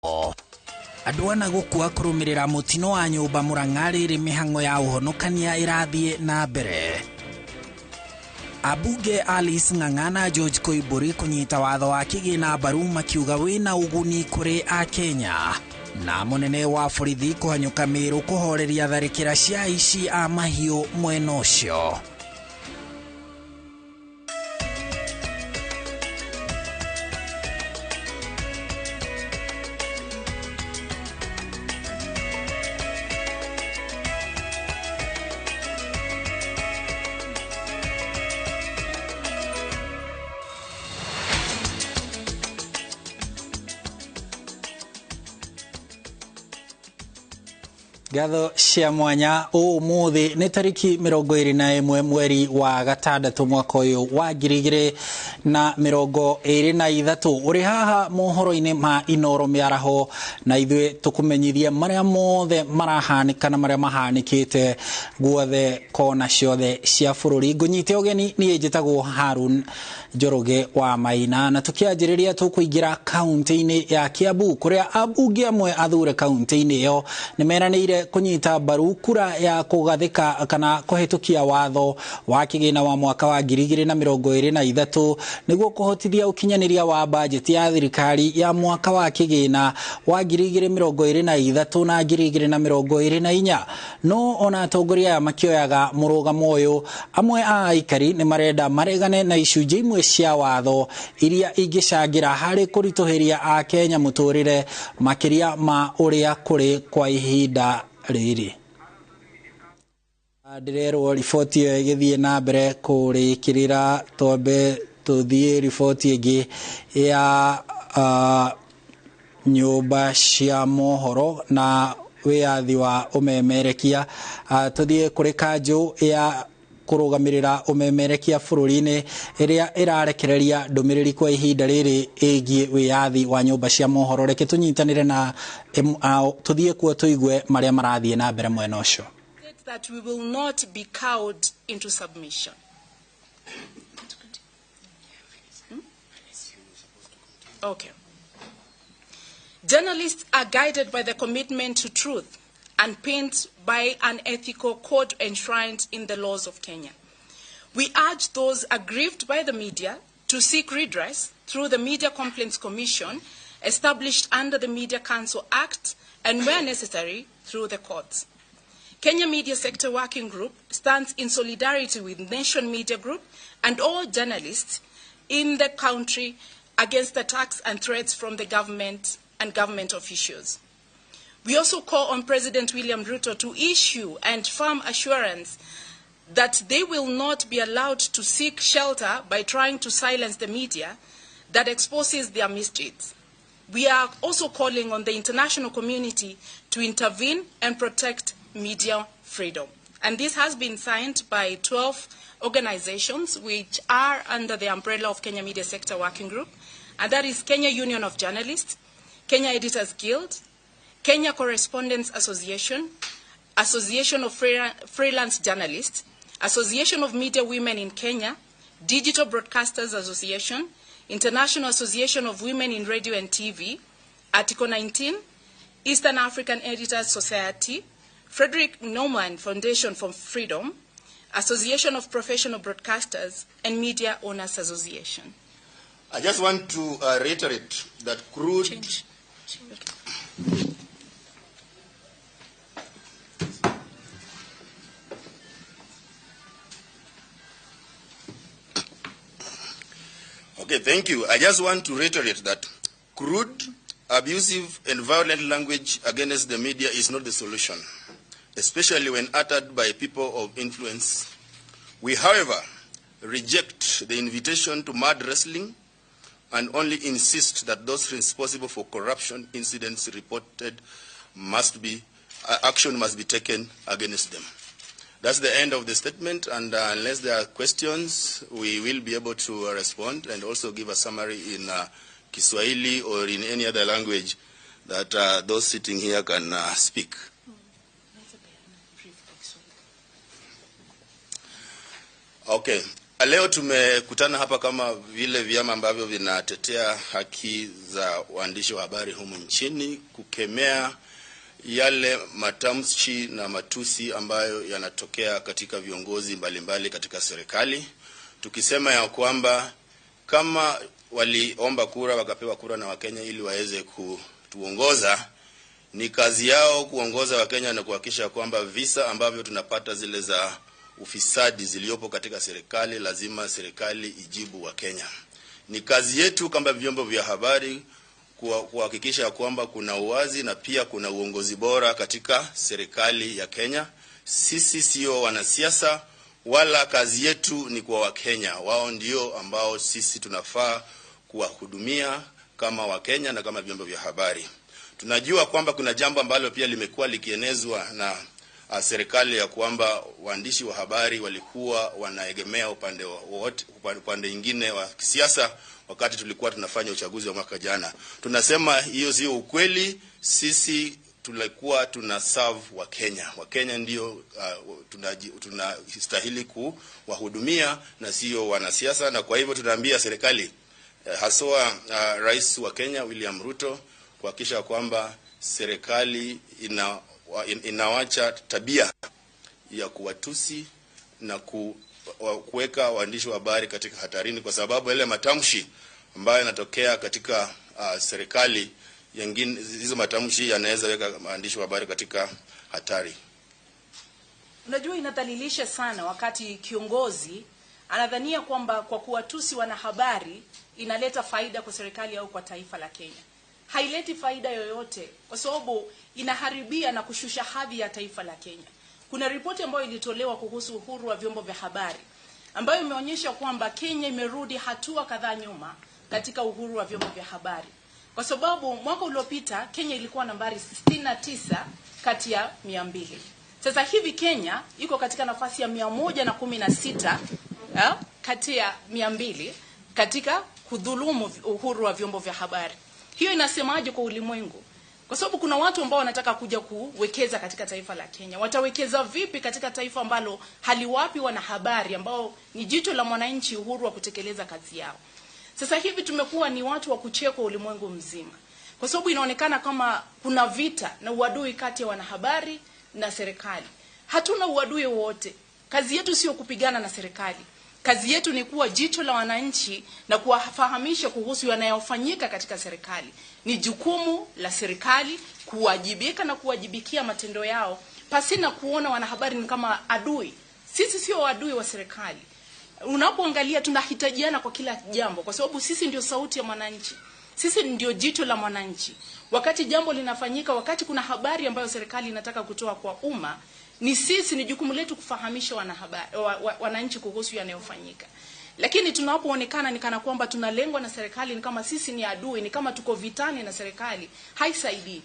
Andũ ana gũkua kũrũmĩrĩra mũtino wa nyũmba Murang'a rĩrĩ mĩhang'o ya ũhonokania ĩrathiĩ na mbere. Abunge Alice Ng'ang'a na George Koimburi kũnyita watho wa kĩgĩna mbaru makiuga wĩna ũguni kũrĩ Akenya. Na mũnene wa borithi kũhanyũka Meru kũhoreria tharĩkĩra cia aici a mahiũ mwena ũcio. Gatho cia mwanya ũmũthĩ nĩ tarĩki 21 mweri wa gatandatũ mwaka ũyũ wa 2023. Ũrĩ haha mohoro-inĩ ma Inooro Mĩaraho na ithuĩ tũkũmenyithia marĩa mothe marahanĩka na marĩa mahanĩkĩte guothe kona ciothe cia bũrũri. Ngũnyite ũgeni niĩ njĩtagwo Harun Njoroge wa Maina, na tũkĩanjĩrĩria tũkũingĩra kaunti-inĩ ya Kiambu kũrĩa abunge amwe athure kaunti-inĩ ĩyo nĩmeranĩire kunyita mbaru kura ya kũgathĩka kana kũhetũkia watho wa kĩgĩna wa mwaka wa 2023 nĩguo kũhotithia ũkinyanĩria wa bajeti ya thirikari ya mwaka wa kĩgĩna wa 2023 na 2024. No ona atongoria aya makĩoyaga mũrũgamo ũyũ, amwe a aikari nĩ marenda maregane na icunjĩ imwe cia watho iria ingĩcangĩra harĩ kũritũhĩria Akenya mũtũrĩre makĩria ma ũrĩa kũrĩ kwa ihinda rĩrĩ. Ndĩrerwo riboti ĩyo ĩgĩthiĩ na mbere kũrĩkĩrĩra, twambe tũthiĩ riboti ĩngĩ ya nyũmba cia mohoro na wĩyathi wa ũmemerekia. Tũthiĩ kũrĩ kanjũ ya kũrũgamĩrĩra ũmemerekia bũrũri-inĩ ĩrĩa ĩrarekereria ndũmĩrĩri kwa ihinda rĩrĩ ĩgiĩ wĩyathi wa nyũmba cia mohoro. Reke tũnyitanĩre na tũthiĩ kuo tũigue marĩa marathiĩ na mbere mwena ũcio. That we will not be cowed into submission. Okay. Journalists are guided by the commitment to truth and paint by an ethical code enshrined in the laws of Kenya. We urge those aggrieved by the media to seek redress through the Media Complaints Commission established under the Media Council Act and, where necessary, through the courts. Kenya Media Sector Working Group stands in solidarity with Nation Media Group and all journalists in the country against attacks and threats from the government and government officials. We also call on President William Ruto to issue and firm assurance that they will not be allowed to seek shelter by trying to silence the media that exposes their misdeeds. We are also calling on the international community to intervene and protect media freedom. And this has been signed by 12 organizations which are under the umbrella of Kenya Media Sector Working Group, and that is Kenya Union of Journalists, Kenya Editors Guild, Kenya Correspondents Association, Association of Freelance Journalists, Association of Media Women in Kenya, Digital Broadcasters Association, International Association of Women in Radio and TV, Article 19, Eastern African Editors Society, Frederick Naumann Foundation for Freedom, Association of Professional Broadcasters, and Media Owners Association. I just want to reiterate that crude... Okay, thank you. I just want to reiterate that crude, abusive, and violent language against the media is not the solution, especially when uttered by people of influence. We, however, reject the invitation to mud wrestling and only insist that those responsible for corruption incidents reported action must be taken against them. That's the end of the statement, and unless there are questions, we will be able to respond and also give a summary in Kiswahili or in any other language that those sitting here can speak. Okay. Leo tumekutana hapa kama vile vyama ambavyo vinatetea haki za waandishi wa habari humu nchini kukemea yale matamshi na matusi ambayo yanatokea katika viongozi mbalimbali katika serikali, tukisema ya kwamba kama waliomba kura wakapewa kura na Wakenya ili waweze kutuongoza, ni kazi yao kuongoza Wakenya na kuhakikisha kwamba visa ambavyo tunapata zile za ufisadi ziliopo katika serikali, lazima serikali ijibu Wakenya. Ni kazi yetu kama vyombo vya habari kuhakikisha kwamba kuna uwazi na pia kuna uongozi bora katika serikali ya Kenya. Sisi sio wanasiasa, wala kazi yetu ni kwa Wakenya. Wao ndio ambao sisi tunafaa kuwahudumia kama Wakenya na kama vyombo vya habari. Tunajua kwamba kuna jambo ambalo pia limekuwa likienezwa na serikali ya kwamba waandishi wa habari walikuwa wanaegemea upande mwingine wa kisiasa wakati tulikuwa tunafanya uchaguzi wa mwaka jana. Tunasema hiyo sio ukweli. Sisi tulikuwa tuna serve Wakenya. Wakenya ndio tunastahili kuwahudumia na sio wanasiasa, na kwa hivyo tunaambia serikali haswa Rais wa Kenya William Ruto kuhakikisha kwamba serikali inawacha tabia ya kuwatusi na kuweka waandishi wa habari katika hatarini, kwa sababu ile matamshi ambayo yanatokea katika serikali nyingine, hizo matamshi yanaweza weka waandishi wa habari katika hatari. Unajua, inadhalilisha sana wakati kiongozi anadhania kwamba kwa kuwatusi wanahabari inaleta faida kwa serikali au kwa taifa la Kenya. Haileti faida yoyote, kwa sababu inaharibia na kushusha hadhi ya taifa la Kenya. Kuna ripoti ambayo ilitolewa kuhusu uhuru wa vyombo vya habari ambayo imeonyesha kwamba Kenya imerudi hatua kadhaa nyuma katika uhuru wa vyombo vya habari. Kwa sababu mwaka uliopita Kenya ilikuwa nambari 69 kati ya 200. Sasa hivi Kenya iko katika nafasi ya 116 kati ya 200 katika kudhulumu uhuru wa vyombo vya habari. Hiyo inasemaje kwa ulimwengu? Kwa sababu kuna watu ambao wanataka kuja kuwekeza katika taifa la Kenya. Watawekeza vipi katika taifa ambalo haliwapi wanahabari ambao ni jicho la mwananchi uhuru wa kutekeleza kazi yao? Sasa hivi tumekuwa ni watu wa kuchekwa ulimwengu mzima, kwa sababu inaonekana kama kuna vita na uadui kati ya wanahabari na serikali. Hatuna uadui wote. Kazi yetu sio kupigana na serikali. Kazi yetu ni kuwa jicho la wananchi na kuwafahamisha kuhusu yanayofanyika katika serikali. Ni jukumu la serikali kuwajibika na kuwajibikia matendo yao, pasina kuona wanahabari ni kama adui. Sisi sio adui wa serikali. Unapoangalia tunahitajiana kwa kila jambo, kwa sababu sisi ndio sauti ya mwananchi. Sisi ndio jicho la mwananchi. Wakati jambo linafanyika, wakati kuna habari ambayo serikali inataka kutoa kwa umma, ni jukumu letu kufahamisha wanahabari wananchi kuhusu yanayofanyika. Lakini tunapoonekana ni kana kwamba tunalengwa na serikali, ni kama sisi ni adui, ni kama tuko vitani na serikali, haisaidii.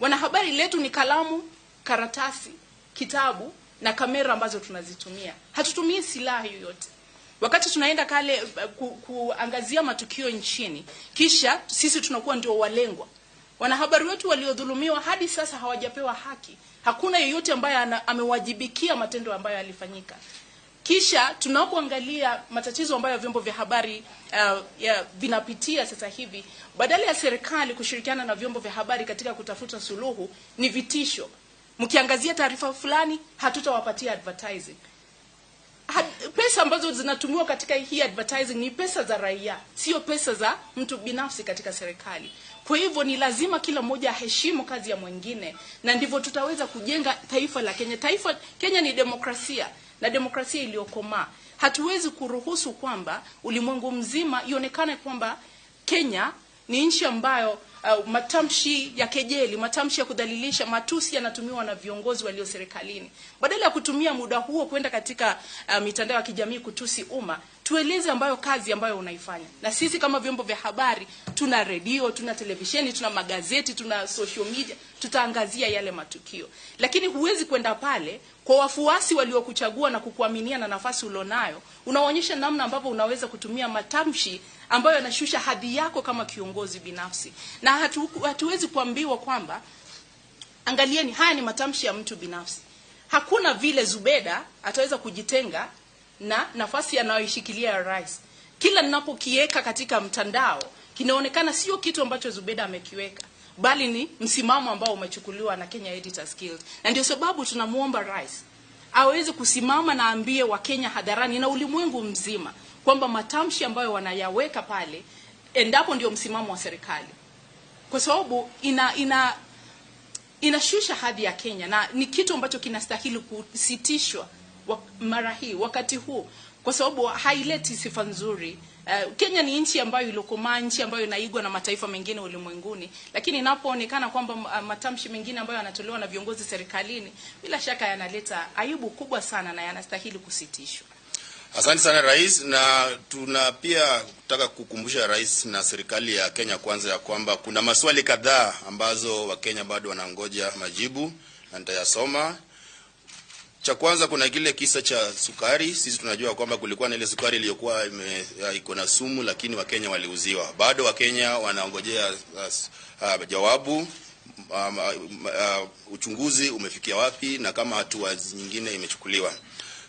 Wanahabari letu ni kalamu, karatasi, kitabu na kamera ambazo tunazitumia. Hatutumii silaha yoyote. Wakati tunaenda kuangazia matukio nchini, kisha sisi tunakuwa ndio walengwa. Wanahabari wetu waliodhulumiwa hadi sasa hawajapewa haki. Hakuna yeyote ambaye amewajibikia matendo ambayo yalifanyika. Kisha tunapoangalia matatizo ambayo vyombo vya habari vinapitia sasa hivi, badala ya serikali kushirikiana na vyombo vya habari katika kutafuta suluhu, ni vitisho. Mkiangazia taarifa fulani, hatutawapatia advertising. Pesa ambazo zinatumiwa katika hii advertising ni pesa za raia, sio pesa za mtu binafsi katika serikali. Kwa hivyo ni lazima kila mmoja aheshimu kazi ya mwingine, na ndivyo tutaweza kujenga taifa la Kenya. Kenya ni demokrasia, na demokrasia iliyokomaa. Hatuwezi kuruhusu kwamba ulimwengu mzima ionekane kwamba Kenya ni nchi ambayo matamshi ya kejeli, matamshi ya kudhalilisha, matusi yanatumiwa na viongozi walio serikalini. Badala ya kutumia muda huo kwenda katika mitandao ya kijamii kutusi umma, tueleze kazi ambayo unaifanya. Na sisi kama vyombo vya habari, tuna redio, tuna televisheni, tuna magazeti, tuna social media, tutaangazia yale matukio. Lakini huwezi kwenda pale kwa wafuasi waliokuchagua na kukuaminia na nafasi ulionayo, unaonyesha namna ambavyo unaweza kutumia matamshi ambayo yanashusha hadhi yako kama kiongozi binafsi. Na hatuwezi kuambiwa kwamba angalieni haya ni matamshi ya mtu binafsi. Hakuna vile Zubeda ataweza kujitenga na nafasi anayoishikilia ya rais. Kila ninapokiweka katika mtandao kinaonekana sio kitu ambacho Zubeda amekiweka, bali ni msimamo ambao umechukuliwa na Kenya Editors Guild. Na ndio sababu tunamuomba rais aweze kusimama na ambie wa Kenya hadharani na ulimwengu mzima kwamba matamshi ambayo wanayaweka pale endapo ndio msimamo wa serikali, kwa sababu inashusha hadhi ya Kenya na ni kitu ambacho kinastahili kusitishwa mara hii wakati huu, kwa sababu haileti sifa nzuri. Kenya ni nchi ambayo ilokomaa, nchi ambayo inaigwa na mataifa mengine ulimwenguni, lakini inapoonekana kwamba matamshi mengine ambayo yanatolewa na viongozi serikalini, bila shaka yanaleta aibu kubwa sana na yanastahili kusitishwa. Asante sana rais, na tuna pia kutaka kukumbusha rais na serikali ya Kenya kwanza ya kwamba kuna maswali kadhaa ambazo Wakenya bado wanangoja majibu na nitayasoma. Cha kwanza, kuna kile kisa cha sukari. Sisi tunajua kwamba kulikuwa na ile sukari iliyokuwa iko na sumu, lakini Wakenya waliuziwa. Bado Wakenya wanaongojea jawabu. Uchunguzi umefikia wapi na kama hatua nyingine imechukuliwa.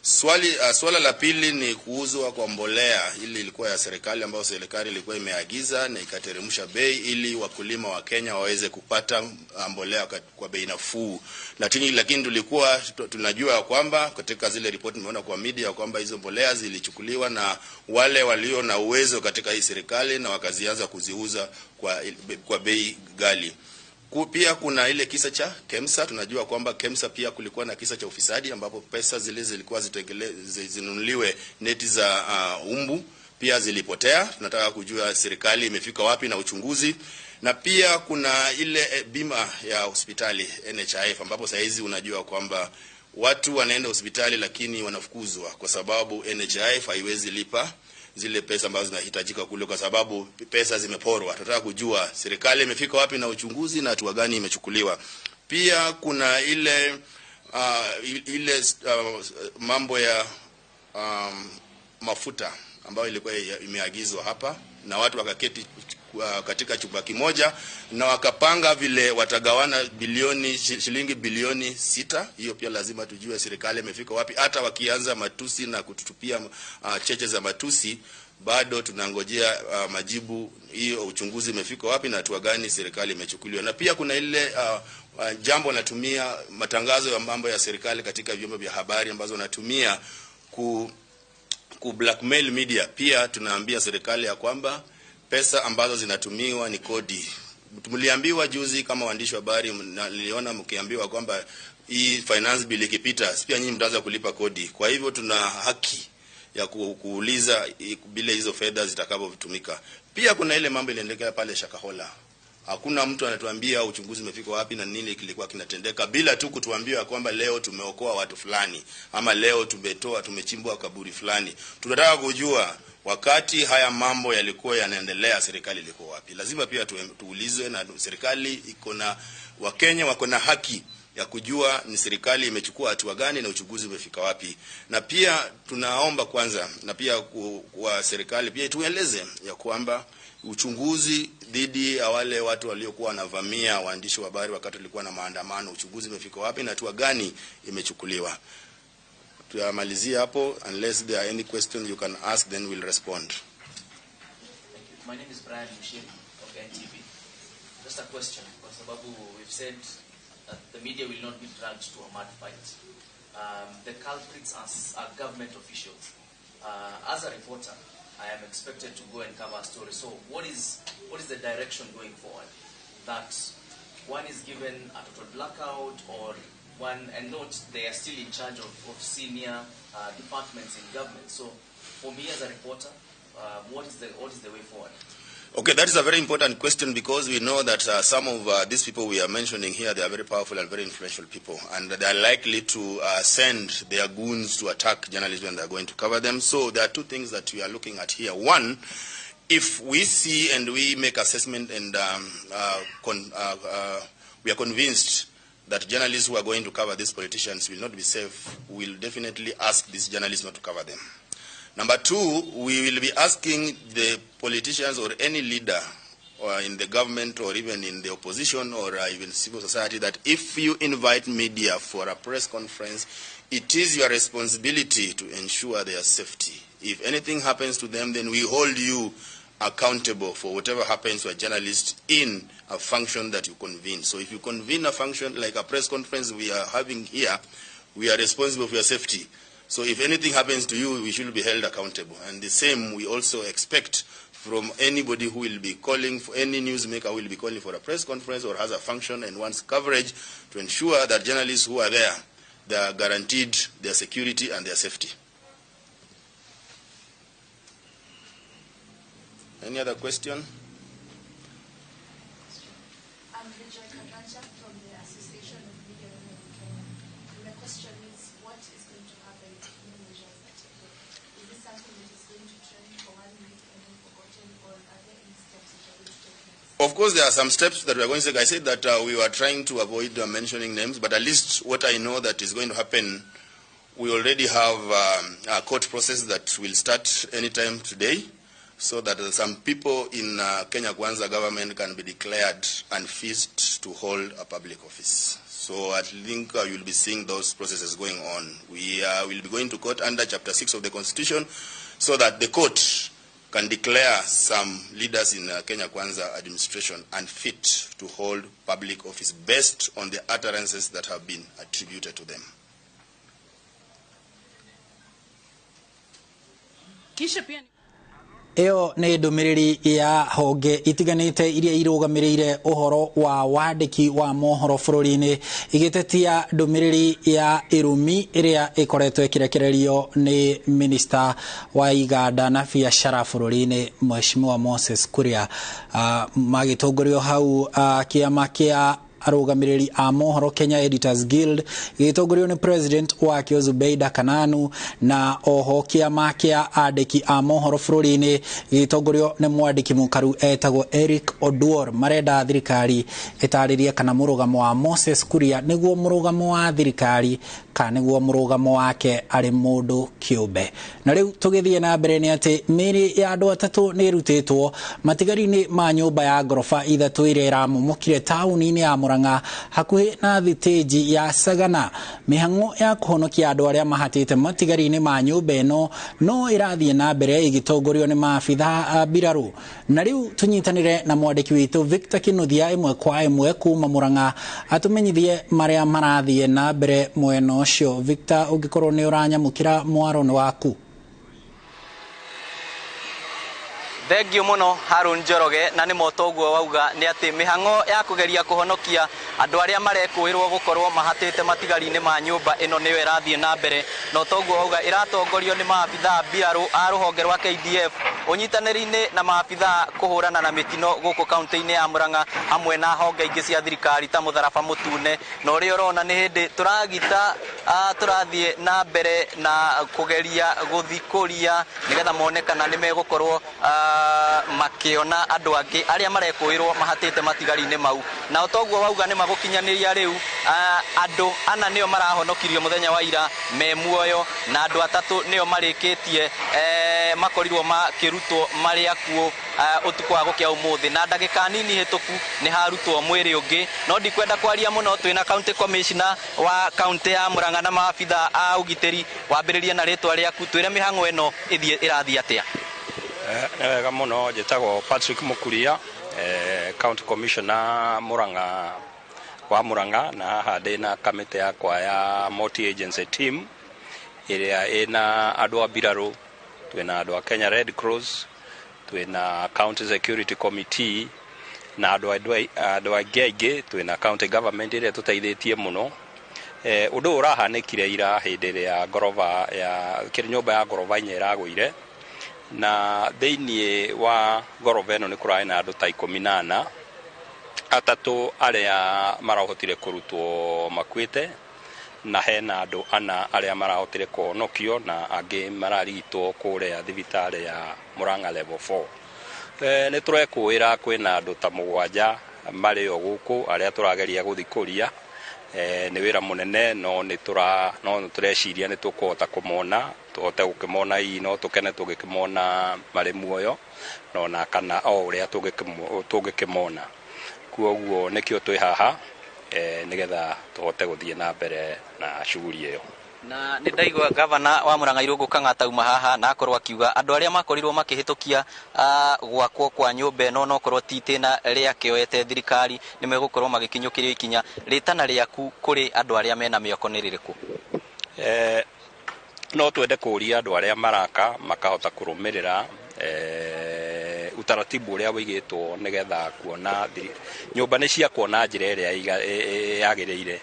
Swala la pili ni kuuzwa kwa mbolea. Ili ilikuwa ya serikali ambayo serikali ilikuwa imeagiza na ikateremsha bei ili wakulima wa Kenya waweze kupata mbolea kwa bei nafuu. Lakini tulikuwa tunajua kwamba katika zile ripoti tumeona kwa media kwamba hizo mbolea zilichukuliwa na wale walio na uwezo katika hii serikali na wakazianza kuziuza kwa bei ghali. Pia kuna ile kisa cha KEMSA. Tunajua kwamba KEMSA pia kulikuwa na kisa cha ufisadi ambapo pesa zile zilikuwa zinunuliwe neti za umbu pia zilipotea. Tunataka kujua serikali imefika wapi na uchunguzi. Na pia kuna ile bima ya hospitali NHIF ambapo saizi unajua kwamba watu wanaenda hospitali lakini wanafukuzwa kwa sababu NHIF haiwezi lipa zile pesa ambazo zinahitajika kule kwa sababu pesa zimeporwa. Tunataka kujua serikali imefika wapi na uchunguzi na hatua gani imechukuliwa. Pia kuna ile mambo ya mafuta ambayo ilikuwa imeagizwa hapa na watu wakaketi katika chumba kimoja na wakapanga vile watagawana shilingi bilioni 6. Hiyo pia lazima tujue serikali imefika wapi. Hata wakianza matusi na kututupia cheche za matusi, bado tunangojea majibu. Hiyo uchunguzi imefika wapi na hatua gani serikali imechukuliwa. Na pia kuna ile jambo natumia matangazo ya mambo ya serikali katika vyombo vya habari ambazo wanatumia ku blackmail media. Pia tunaambia serikali ya kwamba pesa ambazo zinatumiwa ni kodi. Tuliambiwa juzi kama waandishi wa habari, niliona mkiambiwa kwamba hii finance bill ikipita pia nyinyi mtaanza kulipa kodi. Kwa hivyo tuna haki ya kuuliza bila hizo fedha zitakavyotumika. Pia kuna ile mambo inaendelea pale Shakahola. Hakuna mtu anatuambia uchunguzi umefika wapi na nini kilikuwa kinatendeka, bila tu kutuambia kwamba leo tumeokoa watu fulani ama leo tumechimbua kaburi fulani. Tunataka kujua wakati haya mambo yalikuwa yanaendelea serikali ilikuwa wapi. Lazima pia tuulizwe, na serikali iko na Wakenya wako na haki ya kujua ni serikali imechukua hatua gani na uchunguzi umefika wapi. Na pia tunaomba kwanza na pia kwa serikali pia tueleze ya kwamba uchunguzi dhidi ya wale watu waliokuwa wanavamia waandishi wa habari wakati walikuwa na maandamano, uchunguzi umefika wapi na hatua gani imechukuliwa. Tuamalizia hapo. Unless there are any question you can ask, then we'll respond. My name is Brian Mushiri of NTV. Just a question, kwa sababu we've said that the media will not be dragged to a mad fight. The culprits are government officials. As a reporter, I am expected to go and cover a story. So what is the direction going forward? That one is given a total blackout, or one, and note they are still in charge of senior departments in government. So for me as a reporter, what is the way forward? Okay, that is a very important question, because we know that some of these people we are mentioning here, they are very powerful and very influential people, and they are likely to send their goons to attack journalists when they are going to cover them. So there are two things that we are looking at here. One, if we see and we make assessment and we are convinced that journalists who are going to cover these politicians will not be safe, we will definitely ask these journalists not to cover them. Number two, we will be asking the politicians or any leader or in the government or even in the opposition or even civil society that if you invite media for a press conference, it is your responsibility to ensure their safety. If anything happens to them, then we hold you accountable for whatever happens to a journalist in a function that you convene. So if you convene a function like a press conference we are having here, we are responsible for your safety. So if anything happens to you, we should be held accountable. And the same we also expect from anybody who will be calling, for any newsmaker who will be calling for a press conference or has a function and wants coverage, to ensure that journalists who are there, they are guaranteed their security and their safety. Any other question? I'm Vijay Kaganja from the Association of Media Women in Kenya. And my question is, what is going to happen if new measures are taken? Is this something that is going to trend for 1 week and then forgotten, or are there any steps that are going to take next? Of course, there are some steps that we are going to take. I said that we were trying to avoid mentioning names, but at least what I know that is going to happen, we already have a court process that will start anytime today, so that some people in Kenya Kwanza government can be declared unfit to hold a public office. So I think you'll be seeing those processes going on. We will be going to court under Chapter 6 of the Constitution, so that the court can declare some leaders in Kenya Kwanza administration unfit to hold public office based on the utterances that have been attributed to them. Eo nä ndũmĩrĩri ya honge itiganĩte iria irũgamĩrĩire ũhoro wa wandĩki wa mohoro bũrũri-inĩ igĩtetia ndũmĩrĩri ya irumi ĩrĩa ĩkoretwo ĩkĩrekererio nĩ minista wa iganda na biacara bũrũri-inĩ Mheshimiwa Moses Kuria. Magĩtongorio hau kĩama kĩa arũgamĩrĩri a mohoro Kenya Editors Guild gĩtongorio nĩ president wa kĩo Zubeida Kananu, na oho kĩama kĩa andĩki a mohoro bũrũri-inĩ gĩtongorio nĩ mwandĩki mũkaru etagwo Eric Oduor. Marenda thirikari ĩtarĩrie kana mũrũgamo wa Moses Kuria nĩguo mũrũgamo wa thirikari kana nĩguo mũrũgamo wake arĩ mũndũ kĩũmbe. Na rĩu tũgĩthiĩ na mbere nĩ atĩ mĩĩrĩ ya andũ atatũ nĩ ĩrutĩtwo matigari-inĩ ma nyũmba ya ngoroba ithatũ ĩrĩa ĩramomokire taũni-inĩ ya Murang'a hakuhĩ na thitĩnji ya Sagana. Mĩhang'o ya kũhonokia andũ arĩa mahatĩte matigari-inĩ ma nyũmba ĩno no ĩrathiĩ na mbere ĩgĩtongorio nĩ maabitha mbirarũ. Na rĩu tũnyitanĩre na mwandĩki witũ Victor Kinuthia ĩmwe kwa ĩmwe kuma Murang'a atũmenyithie marĩa marathiĩ na mbere mwena ũcio. Victor, ũngĩkorwo nĩ ũranyamũkĩra mwaro-inĩ waku. Thengio muno Harun Njoroge, na nĩ motoguo wauga nĩ atĩ mĩhang'o ya kũgeria kũhonokia andũ arĩa marekũĩrwo gũkorwo mahatĩte matigari-inĩ ma nyũmba ĩno nĩyo ĩrathiĩ na mbere, na ũtoguo wauga ĩratongorio nĩ maabitha mbirarũ a rũhonge rwa KDF ũnyitanĩri-inĩ na maabitha kũhũrana na mĩtino gũkũ kaunti-inĩ ya Murang'a hamwe na honge ingĩ cia thirikari ta mũtharaba mũtune. Na ũrĩa ũrona nĩ hĩndĩ tũragita tũrathiĩ na mbere na kũgeria gũthikũria nĩgetha mone kana nĩ megũkorwo makiona andũ angĩ arĩa marekũĩrwo mahatĩte matigari-inĩ mau. Na ũtoguo wauga nĩ magũkinyanĩria rĩu andũ ana nĩo marahonokirio mũthenya wa ira me muoyo, na andũ atatũ nĩo marĩkĩtie makorirwo makĩrutwo marĩ akuũ ũtukũ wa gũkĩa ũmũthĩ. Na ndagĩka nini hĩtũku nĩ harutwo mwĩrĩ ũngĩ, no ndikwenda kwaria mũno, twĩna county commissioner wa kaunti ya Murang'a na maabitha a ũgitĩri. Wambĩrĩrie na rĩtwa rĩaku, twĩre mĩhang'o ĩno ĩrathiĩ atĩa? Nĩ wega mũno, njĩtagwo Patrick Mukuria, county commissioner Murang'a wa Murang'a, na haha ndĩna kamĩtĩ yakwa ya multi agency team ĩrĩa ĩna andũ a mbirarũ, twĩna andũ a Kenya Red Cross, twĩna county security committee na andũ aingĩ, twĩna county government ĩrĩa tũteithĩtie mũno. Ũndũ ũrahanĩkire ira hĩndĩ ĩrĩa ngoroba ya nyũmba ya ngoroba inya ĩragũire, na thĩinĩ wa ngoroba ĩno nĩ kũrarĩ na andũ ta 14, atatũ arĩa marahotire kũrutwo makuĩte, na hena andũ 4 arĩa marahotire kũhonokio, na angĩ mararigitwo kũrĩa thibitarĩ ya Murang'a level 4. Nĩ tũrekũĩra kwĩna andũ ta 7 marĩ o gũkũ arĩa tũrageria gũthikũria, nĩ wĩra mũnene no tũreciria nĩ tũkũhota kũmona tũhote gũkĩmona ii no tũkene tũgĩkĩmona marĩ muoyo na kana o ũrĩa tũngĩkĩmona kuoguo nĩkĩo twĩ haha nĩgetha tũhote gũthiĩ na mbere na shughuli ĩyo. Na nĩ ndaigua gavana wa Murang'a Irũngũ Kang'ata uma haha na akorwo akiuga andũ arĩa makorirwo makĩhĩtũkia gwakwo kwa nyũmba ĩno no korwo ti itĩna rĩakĩoete thirikari nĩ megũkorwo magĩkinyũkĩrio ikinya. Rĩtana rĩaku kũrĩ andũ arĩa mena mĩoko nĩ rĩrĩkũ? No twende kũria andũ arĩa maraka makahota kũrũmĩrĩra utaratibu ũrĩa wĩigĩtwo nĩgetha kuona nyũmba nĩ cia kuona njĩra ĩrĩa yagĩrĩire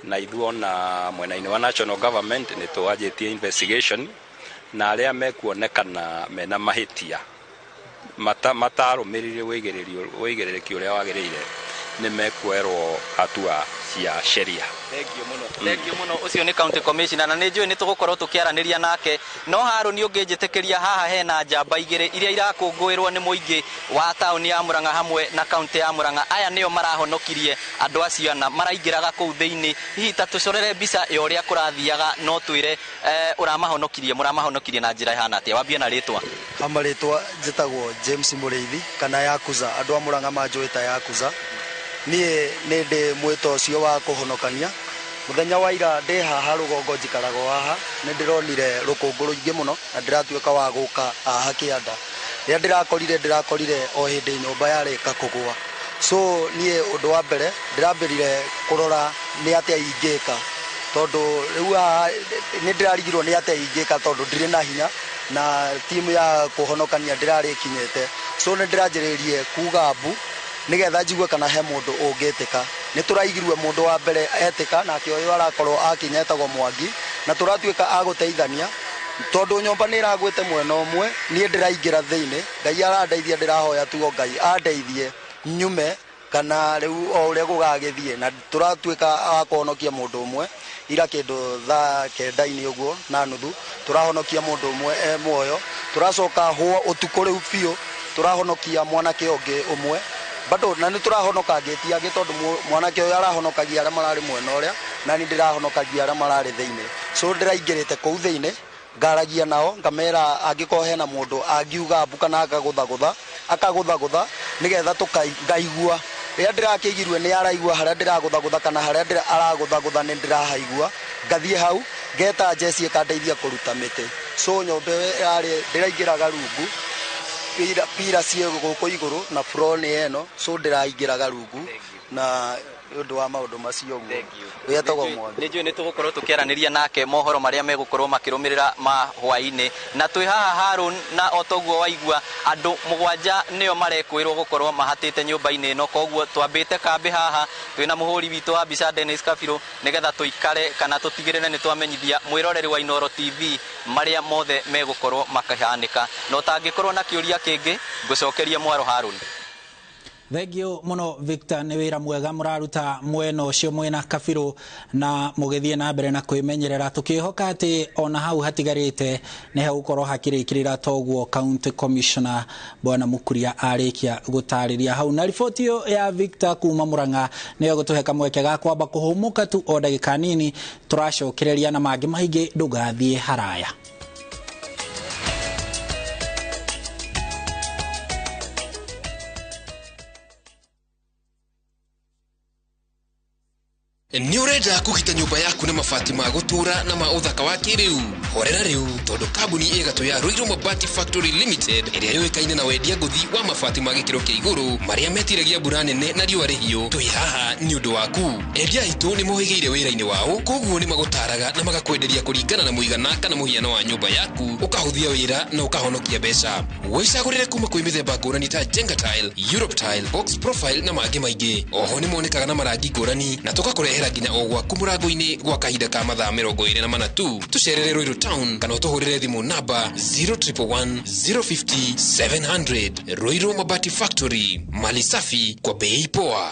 na ithuona mwena-inĩ wa national government nĩ twanjĩtie investigation na arĩa mekuonekana mena mahĩtia matarũmĩrĩire wĩigĩrĩrĩki ũrĩa wagĩrĩire nĩ mekuoerwo hatua cia sheria. Thengiũ mũno ũcio nĩ county commissioner na nĩ njũĩ nĩ tũgũkorwo tũkĩaranĩria nake no Harũni ũngĩnjĩtĩkĩria haha hena njamba igĩrĩ iria irakũngũĩrwo nĩ mũingĩ wa taũni ya Murang'a hamwe na county ya Murang'a. Aya nĩo marahonokirie andũ acio na maraingĩraga kũu thĩinĩ. Hihi ta tũcorere mbica ya ũrĩa kũrathiaga no twĩre mũramahonokirie na njĩra ihana atĩa? Wambie na rĩtwa. Amarĩtwa njĩtagwo James Mũrĩithi kana Yakuza, andũ a Murang'a manjũĩ ta Yakuza. Niĩ nĩ ndĩ mwĩto ũcio wa kũhonokania. Mũthenya wa ira ndĩ haha rũgongo njikarago haha nĩ ndĩronire rũkũngũ rũingĩ mũno na ndĩratuĩka wa gũka haha kĩanda. Rĩrĩa ndĩrakorire o hĩndĩ nyũmba yarĩka kũgũa. So niĩ ũndũ wa mbere ndĩrambĩrire kũrora nĩ atĩa ingĩka tondũ rĩu haha nĩ ndĩrarigirwo nĩ atĩa ingĩka tondũ ndirĩ na hinya na timu ya kũhonokania ndĩrarĩkinyĩte. So nĩ ndĩranjĩrĩirie kuga mbu nĩgetha njigue kana he mũndũ ũngĩtĩka. Nĩ tũraigirwe mũndũ wa mbere etĩka nake ũyũ arakorwo akinyetagwo Mwangi na tũratuĩka agũteithania tondũ nyũmba nĩ ĩragwĩte mwena ũmwe. Niĩ ndĩraingĩra thĩinĩ, Ngai arandeithia, ndĩrahoya tu Ngai andeithie nyume kana rĩu o ũrĩa gũgagĩthiĩ na tũratuĩka akũhonokia mũndũ ũmwe. Ira kĩndũ thaa kenda-inĩ ũguo na nuthu tũrahonokia mũndũ ũmwe muoyo. Tũracoka hwa ũtukũ rĩu biũ tũrahonokia mwanake ũngĩ ũmwe bado na nĩ tũrahonoka ngĩti angĩ tondũ mwanake ũyũ arahonokagia arĩa mararĩ mwena ũrĩa na nĩ ndĩrahonokagia arĩa mararĩ thĩinĩ. So ndĩraingĩrĩte kũu thĩinĩ ngaragia nao ngamera angĩkorwo hena mũndũ angiuga mbu kana akagũthagũtha nĩgetha tũkaigua. Rĩrĩa ndĩrakĩigirwe nĩ araigua harĩa ndĩragũthagũtha kana harĩa aragũthagũtha nĩ ndĩrahaigua ngathiĩ hau ngeta jeci ĩkandeithia kũruta mĩtĩ. So nyũmba yarĩ ndĩraingĩraga rungu pira cie gũkũ igũrũ na floor nĩ eno. So ndĩraingĩraga rungu na ũndũ wa maũndũ macio ũguo wetagwo Mwangi. Nĩ njũĩ nĩ tũgũkorwo tũkĩaranĩria nake mohoro marĩa megũkorwo makĩrũmĩrĩra ma hwaĩ-inĩ na twĩ haha Harũn na otoguo waigua andũ 7 nĩo marekwĩrwo gũkorwo mahatĩte nyũmba-inĩ ĩno. Koguo twambĩte kambĩ haha twĩna mũhũri witũ wa mbica Dennis Kabirũ nĩgetha tũikare kana tũtigĩrĩre nĩ twamenyithia mwĩroreri wa Inooro TV marĩa mothe megũkorwo makĩhanĩka. No tangĩkorwo na kĩũria kĩngĩ ngũcokerie mwaro Harũn. Thengio muno Victor, nĩ wĩra mwega mũraruta mwena ũcio mwena Kabirũ na mũgĩthiĩ na mbere na kwĩmenyerera. Tũkĩhoka atĩ ona hau hatigarĩte nĩ hegũkorwo hakĩrĩkĩrĩra toguo county commissioner Bwana Mũkuria arĩkia gũtarĩria hau. Na riboti ĩyo ya Victor kuma Murang'a nĩyo gũtũhe kamweke ga kwamba kũhũmũka tu o ndagĩka nini. Tũracokereria na mangĩ maingĩ, ndũgathiĩ haraya. Nĩ ũrenda kũgita nyũmba yaku na mabati ma gũtũra na ma ũthaka wa kĩrĩu? Horera rĩu tondũ kambuni ĩgatũ ya Ruiru Mabati Factory Limited ĩrĩa yũĩkaine na wendia ngũthi wa mabati ma gĩkĩro kĩa igũrũ marĩa metiragia mbura nene na riũa rĩhiũ. Twĩ haha nĩ ũndũ waku. Endia aitũ nĩ mohĩgĩire wĩra-inĩ wao, koguo nĩ magũtaraga na magakwenderia kũringana na mũigana kana mũhiano wa nyũmba yaku, ũkahũthia wĩra na ũkahonokia mbeca. Wĩcagũrĩre kuma kwĩ mĩthemba ngũrani ta Jenga Tile, Europe Tile, Box Profile na mangĩ maingĩ. Oho nĩ monekaga na marangi ngũrani na tũgakũrehera nginya o gwaku mũrango-inĩ gwa kahinda ka mathaa 24 tu. Tũcerere Ruiru Town kana ũtũhũrĩre thimũ namba 0111 050 700. Ruiru Mabati Factory, mali safi kwa bei poa.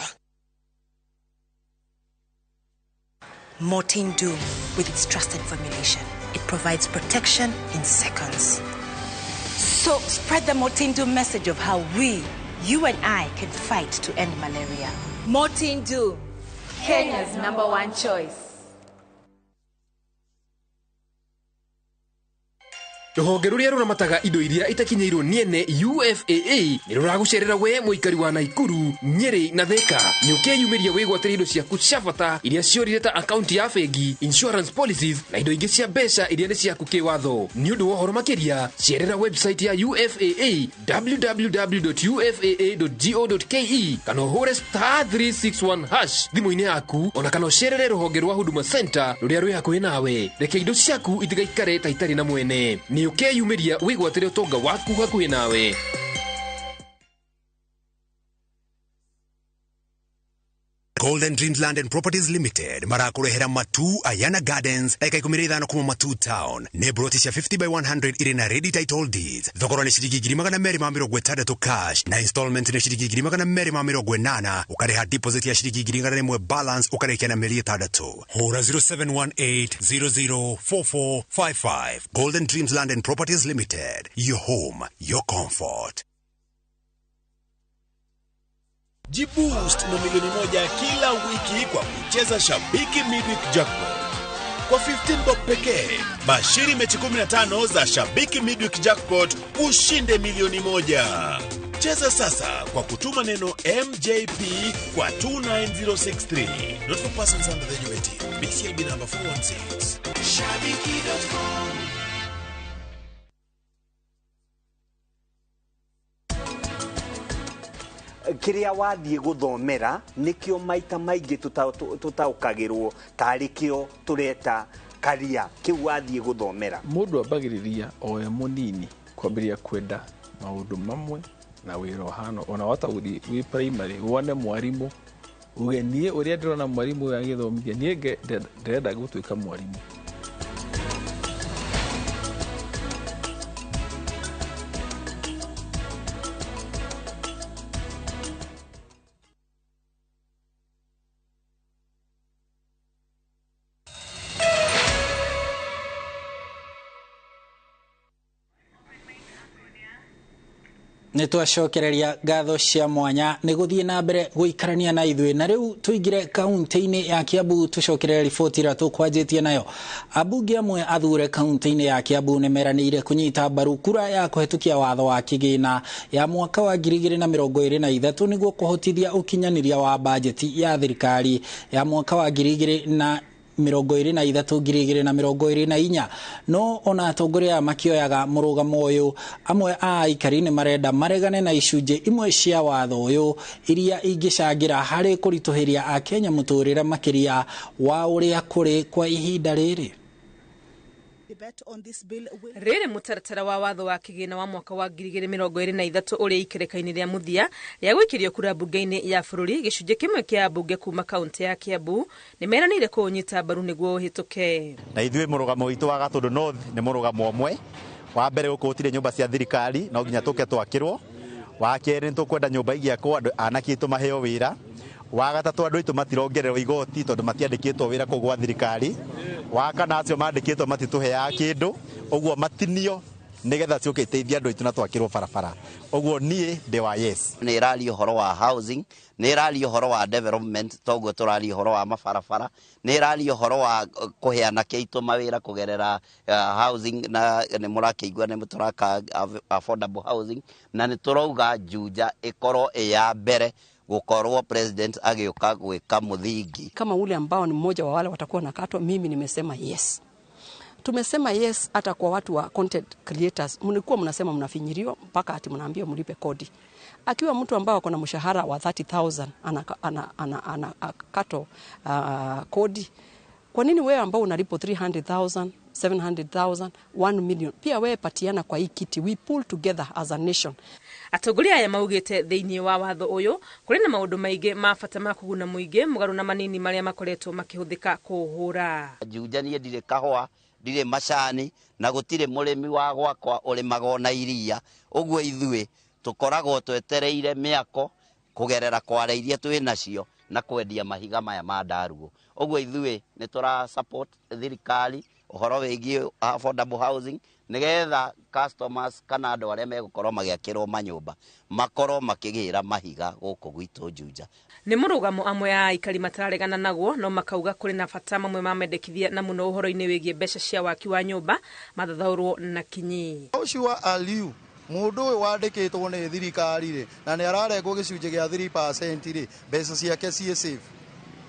Mortein Doom, with its trusted formulation, it provides protection in seconds. So spread the Mortein Doom message of how we, you and I, can fight to end malaria. Mortein Doom, Kenya's #1 choice. Ruhonge ruria ruramataga indo iria itakinyeirwo niene UFAA ni ruragucerera we muikari wa Naikuru, Nyeri na Thika. Nyukeyumiria wigwatira indo ciaku cia bata iria ciorire ta account ya bengi, insurance policies na indo ingi cia mbeca iria ni ciaku kiwatho. Ni undu wa horo makiria, cerera website ya UFAA www.ufaa.go.ke kana uhure *361# thimu-ini yaku, ona kana ucerere ruhonge rwa Huduma Center ruria rwi hakuhi nawe. Reke indo ciaku itigaikare ta itari na mwene. Ni ukeyumiria wigwatire utonga waku hakuhi nawe. Golden Dreams Land and Properties Limited marakurehera Matu Ayana Gardens eka 15 kuma Matu Town ne broti cia 50 by 100 irina ready title deeds thogora ni ciringi 260 cash na installment ni ciringi 280 ukareha deposit ya ciringi 1,000 balance ukarekia na mieri 3 hora 0718004455. Golden Dreams Land and Properties Limited, your home, your comfort. Jiboost na milioni 1 kila wiki kwa kucheza Shabiki Midweek Jackpot. Kwa 15 bob pekee, bashiri mechi 15 za Shabiki Midweek Jackpot ushinde milioni 1. Cheza sasa kwa kutuma neno MJP kwa 29063. Not for persons under the age 18. BCLB number 416. Shabiki.com. Kiria wathie guthomera nikio maita maingi tutaukagirwo tarikio tureta karia kiu wathie guthomera. Mundu abagiriria oya munini kwambiria kwenda maundu mamwe na wiro hano ona wata wi primary wone mwarimu ugenie uria ndirona mwarimu ya githomithia nie ndenda gutuika mwarimu. Nitwacokereria ngatho cia mwanya ni guthie na mbere guikarania na ithwe na riu tuigire kaunti-ini ya Kiambu tucokerere riboti ira tukwanjitie nayo. Abunge amwe athure kaunti-ini ya Kiambu ni meranire kunyita mbaru kura ya kuhetukia watho wa kigina ya mwaka wa 2023 niguo kuhotithia ukinyaniria wa bajeti ya thirikari ya mwaka wa 2023-2024 no ona atongoria makioyaga murugamo uyu. Amwe a aikari ni marenda maregane na icunje imwe cia watho uyu iria ingicangira hari kurituhiria a Kenya muturire makiria wa uria kuri kwa ihinda riri. Rere mutaratara wa watho wa kigina wa mwaka wa 2023 uria ikerekaini ria muthia ya gwikirio kura bunge-ini ya bururi gicunje kimwe kia bunge kuma kaunti ya Kiambu ni meranire kunyita mbaru niguo hituke. Na ithwe murugamo witu wa Gatundu North ni murugamo omwe wa mbere ukutire nyumba cia thirikari no nginya tuke twakirwo. Wa keri tukwenda nyumba igiakwo anakitu maheo wira. Wa gatatu andu itu matirongererwo igoti tondu matiandikitwo wira kugwa thirikari. Wa kana acio mandikitwo matituhea kindu uguo matinio nigetha ciuke iteithia andu itu na twakirwo barabara. Uguo nie ndi wa yes. Ni rali horo wa housing, ni rali horo wa development, toguo turali horo wa mabarabara, ni rali horo wa kuheana kiito mawira kugerera housing na ni murakeigua ni muturaka affordable housing na ni turauga Juja ikoro ya mbere gukorwo president agioka gwika muthingi. Kama ule ambao ni mmoja wa wale watakuwa nakatwa, mimi nimesema yes. Tumesema yes hata kwa watu wa content creators. Mlikuwa mnasema mnafinyiriwa mpaka ati mnaambia mlipe kodi. Akiwa mtu ambao ako na mshahara wa 30,000 anakato kodi. Kwa nini wewe ambao unalipo 300,000, 700,000, 1 million pia wewe patiana kwa hii kiti? We pull together as a nation. Atongoria aya maugite thiini wa watho uyu kuri na maundu maingi mabata ma kuguna muingi mugaru na manini maria makoretwo makihuthika kuhura. Juja nie ndire kahwa ndire macani na gutire murimi wa gwakwa urimago na iria. Uguo ithwe tukoragwo twetereire miako kugerera kwara iria twi nacio na kwendia mahiga maya ma ndarugo. Uguo ithwe ni tura support thirikari uhoro wigie affordable housing nigetha customers kana andu aria megukorwo magiakirwo manyumba makorwo makigira mahiga guku gwitu Juja. Nĩ mũrũgamo amwe ya aikari matararegana naguo, no makauga kũrĩ na bata mamwe ma mendekithia na mũno ũhoro-inĩ wĩgiĩ mbeca cia waki wa nyũmba mathathaũrwo na kinyi. Joshua Aliu mundu uyu wandikitwo ni thirikari ri na ni ararengwo gicunjĩ gĩa 3% ri mbeca ciake cie safe.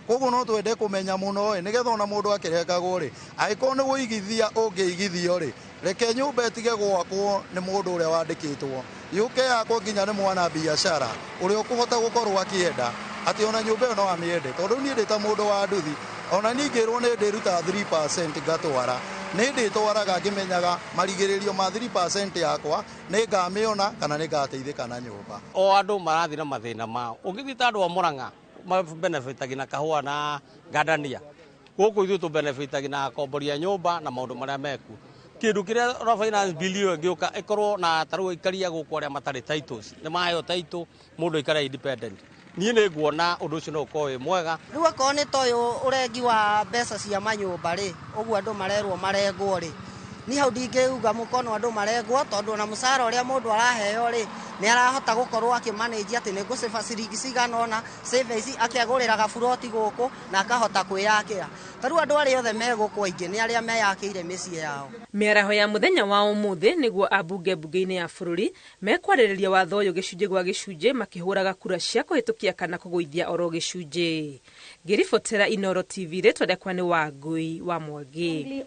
Koguo no twende kumenya muno ri nigetha ona mundu akirengagwo ri aikorwo ni guigithia ungiigithio ri reke nyumba itige gwakwo ni mundu uria wandikitwo yuke yakwo nginya ni mwana biashara uria ukuhota gukorwo akienda ati ona nyumba no amiende tondu ni ndita mundu wa nduthi ona ningirwo ni ndiruta 3% gatwara ni nditwaraga ngimenyaga marigiririo ma 3% yakwa ni ngamiona kana ni ngateithika na nyumba. O andu marathi na mathina mao ungithita andu a Murang'a ma benefitagi na kahua na gadania guku ithu tu benefitagi na komboria nyumba na maundu maria meku kindu kiria ro finance bill yo ngiuka ikorwo na taru ikaria guku aria matari titles ni maheo title mundu ikara independent. Niĩ nĩ nguona ũndũ ũcio no ũkorwo wĩ mwega. Rĩu akorwo nĩ ta ũyũ ũrengi wa mbeca cia manyũmba rĩ, ũguo andũ marerwo marengwo rĩ, niĩ hau ndingĩuga mũkono andũ marengwo tondũ ona mũcara ũrĩa mũndũ araheo rĩ nĩ arahota gũkorwo akĩmanage atĩ nĩ ngũcĩba ciringi cigana ona save ici akĩagũrĩra gaburoti gũkũ na akahota kwĩyakĩra. Tarĩu andũ arĩa othe megũkũ aingĩ nĩ arĩa meyakĩire mĩciĩ yao. Mĩaraho ya mũthenya wa ũmũthĩ nĩguo ambunge mbunge-inĩ ya bũrũri mekwarĩrĩria watho ũyũ gĩcunjĩ gwa gĩcunjĩ makĩhũraga kura cia kũhĩtũkia kana kũgũithia oro gĩcunjĩ. Ngĩribotera Inooro TV rĩtwa rĩakwa nĩ Wangui wa Mwangi.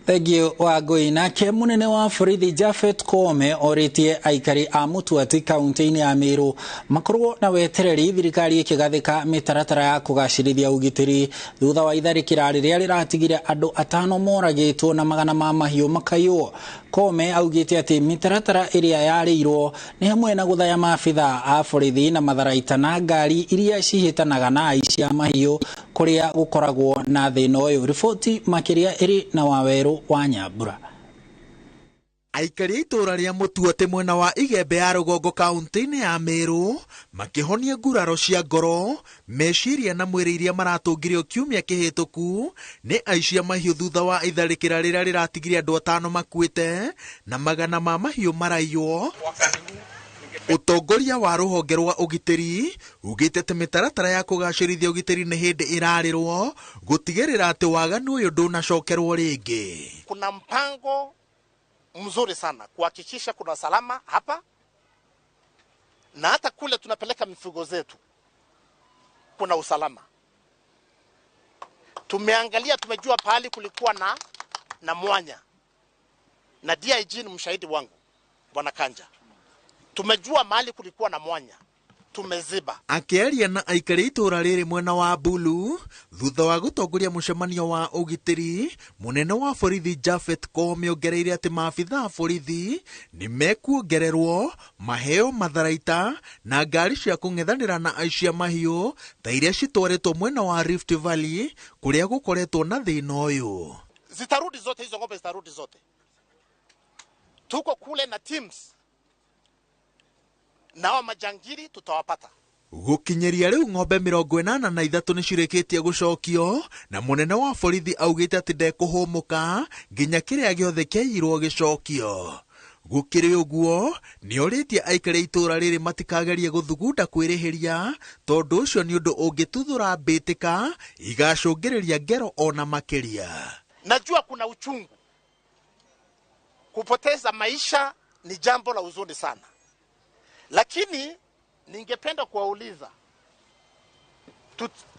Thegio Wangui. Nake munene wa borithi Japhet Koome oritie aikari a Mutuati kaunti-inĩ ya Meru makorwo na wetereri thirikari ikigathika mitaratara ya kugacirithia ugitiri thutha wa itharĩkĩra rĩrĩa rĩratigire andũ 5 moragĩtwo na magana ma mahiũ makaywo. Koome augĩte atĩ mitaratara ĩrĩa yarĩirwo nĩ hamwe na gũthaya maabitha a borithi na matharaita na ngari iria cihĩtanaga na aici a mahiũ kũrĩa gũkoragwo na thĩna ũyũ. Riboti makĩria ĩrĩ na Waweru wa Nyambura. Aikari itura ria Mutuati mwena wa Igembe ya rũgongo kaunti-inĩ ya Meru makihonia nguraro cia ngoro meciria na mwĩrĩ iria maratũngirio kiumia kĩhĩtũku nĩ aici a mahiũ thutha wa itharĩkĩra rĩrĩa rĩratigire andũ 5 makuĩte na magana ma mahiũ maraiywo. Utongoria wa rũhonge rwa ugitiri ugĩte atĩ mĩtaratara ya kũgacĩrithia ugitiri nĩ hĩndĩ ĩrarĩrwo gũtigĩrĩra atĩ waganu ũyũ ndũnacokerwo rĩngĩ. Kuna mpango mzuri sana kuhakikisha kuna salama hapa na hata kule tunapeleka mifugo zetu kuna usalama. Tumeangalia, tumejua pahali kulikuwa na mwanya na DIG ni mshahidi wangu Bwana Kanja. Tumejua mahali kulikuwa na mwanya, tumeziba. Akĩaria na aikari itura rĩrĩ mwena wa Bulu thutha wa gũtongoria mũcemanio wa ugitiri, munene wa borithi Japhet Koome ongereire atĩ maabitha a borithi nĩ mekuongererwo maheo matharaita na ngari cia kũng'ethanĩra na aici a mahiũ ta iria citwarĩtwo mwena wa Rift Valley kũrĩa gũkoretwo na thĩna ũyũ. Zitarudi zote hizo ng'ombe, zitarudi zote. Tuko kule na teams nao majangiri tutawapata. Gũkinyeria rĩu ng'ombe 83 nĩ cirĩkĩtie gũcokio na munene wa borithi augĩte atĩ ndekũhũmũka nginya kĩrĩa gĩothe kĩaiyirwo gĩcokio. Gũkĩrĩ ũguo nĩ orĩtie aikari itũra rĩrĩ matikagerie gũthugunda kwĩrĩhĩria tondũ ũcio nĩ ũndũ ũngĩtuthũra mbĩtĩka igacũngĩrĩria ngero ona makĩria. Najua kuna uchungu, kupoteza maisha ni jambo la huzuni sana. Lakini ningependa kuwauliza